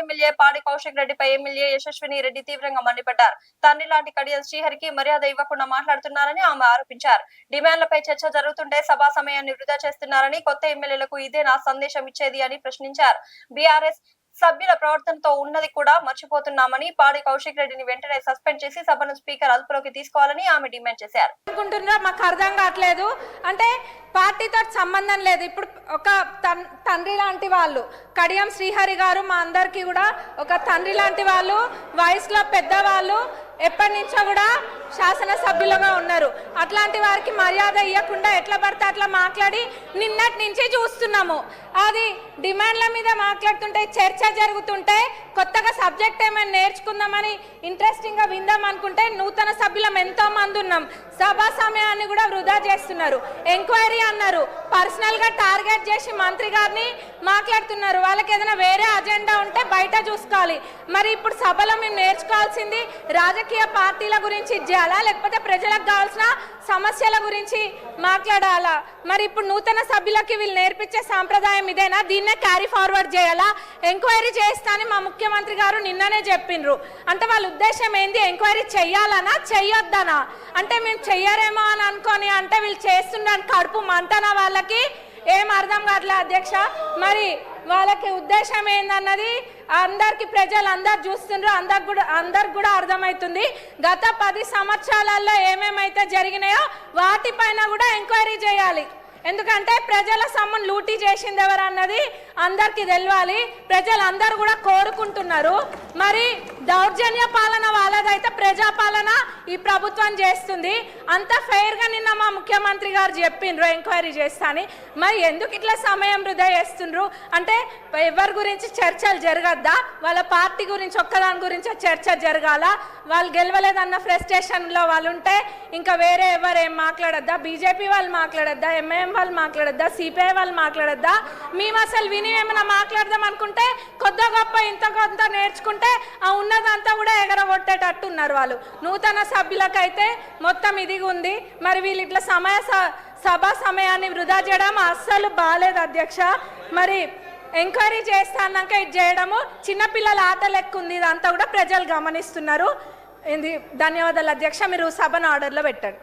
MLA పాడి కౌశిక్ రెడ్డిపై MLA యశస్విని రెడ్డి తీవ్రంగా మండిపడ్డారు. తండ్రి లాంటి కడియం శ్రీహరికి మర్యాద ఇవ్వకుండా మాట్లాడుతున్నారని ఆమె ఆరోపించారు. డిమాండ్లపై చర్చ జరుగుతుంటే సభా సమయాన్ని వృధా చేస్తున్నారని, కొత్త ఎమ్మెల్యేలకు ఇదే నా సందేశం ఇచ్చేది అని ప్రశ్నించారు. బీఆర్ఎస్ సభ్యుల ప్రవర్తనతో ఉన్నది కూడా మర్చిపోతున్నామని, పాడి కౌశిక్ రెడ్డిని వెంటనే సస్పెండ్ చేసి సభను స్పీకర్ అదుపులోకి తీసుకోవాలని ఆమె డిమాండ్ చేశారు. మాకు అర్థం కావట్లేదు అంటే పార్టీతో సంబంధం లేదు. ఇప్పుడు ఒక తండ్రి లాంటి వాళ్ళు కడియం శ్రీహరి గారు మా అందరికీ కూడా ఒక తండ్రి లాంటి వాళ్ళు, వయసులో పెద్దవాళ్ళు, ఎప్పటి నుంచో కూడా శాసనసభ్యులుగా ఉన్నారు. అట్లాంటి వారికి మర్యాద ఇవ్వకుండా ఎట్లా పడితే అట్లా మాట్లాడి నిన్నటి నుంచి చూస్తున్నాము. అది డిమాండ్ల మీద మాట్లాడుతుంటే చర్చ జరుగుతుంటే కొత్తగా సబ్జెక్ట్ ఏమైనా నేర్చుకుందామని ఇంట్రెస్టింగ్గా విందాం అనుకుంటే నూతన సభ్యులం ఎంతో మంది ఉన్నాం. సభా సమయాన్ని కూడా వృధా చేస్తున్నారు. ఎంక్వైరీ అన్నారు, పర్సనల్గా టార్గెట్ చేసి మంత్రి గారిని మాట్లాడుతున్నారు. వాళ్ళకి ఏదైనా వేరే అజెండా ఉంటే బయట చూసుకోవాలి. మరి ఇప్పుడు సభలో మేము నేర్చుకోవాల్సింది రాజకీయ పార్టీల గురించి చేయాలా, లేకపోతే ప్రజలకు కావాల్సిన సమస్యల గురించి మాట్లాడాలా? మరి ఇప్పుడు నూతన సభ్యులకి వీళ్ళు నేర్పించే సాంప్రదాయం ఇదేనా? దీన్నే క్యారీ ఫార్వర్డ్ చేయాలా? ఎంక్వైరీ చేస్తానని మా ముఖ్యమంత్రి గారు నిన్ననే చెప్పిండ్రు. అంటే వాళ్ళ ఉద్దేశం ఏంది? ఎంక్వైరీ చెయ్యాలనా చెయ్యొద్దనా? అంటే మేము చెయ్యరేమో అని అనుకొని అంటే వీళ్ళు చేస్తుండని కడుపు మంటనా? వాళ్ళకి ఏం అర్థం కావట్లే అధ్యక్ష. మరి వాళ్ళకి ఉద్దేశం ఏందన్నది అందరికి ప్రజలందరూ చూస్తుండ్రు, అందరికి కూడా అర్థమవుతుంది. గత 10 సంవత్సరాలలో ఏమేమైతే జరిగినాయో వాటిపైన కూడా ఎంక్వైరీ చేయాలి. ఎందుకంటే ప్రజల సొమ్మును లూటీ చేసింది ఎవరు అన్నది అందరికీ తెలియాలి. ప్రజలందరూ కూడా కోరుకుంటున్నారు. మరి దౌర్జన్య పాలన వాళ్ళదైతే ప్రజాపాలన ఈ ప్రభుత్వం చేస్తుంది. అంత ఫెయిర్గా నిన్న మా ముఖ్యమంత్రి గారు చెప్పిండ్రు ఎంక్వైరీ చేస్తాని. మరి ఎందుకు ఇట్లా సమయం వృధా చేస్తుండ్రు? అంటే ఎవరి గురించి చర్చలు జరగద్దా? వాళ్ళ పార్టీ గురించి ఒక్కదాని గురించి చర్చ జరగాల? వాళ్ళు గెలవలేదన్న ఫ్రస్ట్రేషన్లో వాళ్ళు ఉంటే ఇంకా వేరే ఎవరేం మాట్లాడద్దా? బీజేపీ వాళ్ళు మాట్లాడద్దా? ఎంఐఎం వాళ్ళు మాట్లాడద్దా? సిపిఐ వాళ్ళు మాట్లాడద్దా? మేము అసలు విని ఏమైనా మాట్లాడదాం అనుకుంటే కొద్ది గొప్ప ఇంత కొంత నేర్చుకుంటే ఆ ఉన్నదంతా కూడా ఎగరగొట్టేటట్టున్నారు వాళ్ళు. నూతన సభ్యులకైతే మొత్తం ఇది ఉంది. మరి వీళ్ళు ఇట్లా సభా సమయాన్ని వృధా చేయడం అస్సలు బాలేదు అధ్యక్ష. మరి ఎంక్వైరీ చేస్తాన్నాక ఇది చేయడము చిన్నపిల్లల ఆట లెక్క ఉంది. ఇదంతా కూడా ప్రజలు గమనిస్తున్నారు. ధన్యవాదాలు అధ్యక్ష. మీరు సభను ఆర్డర్లో పెట్టండి.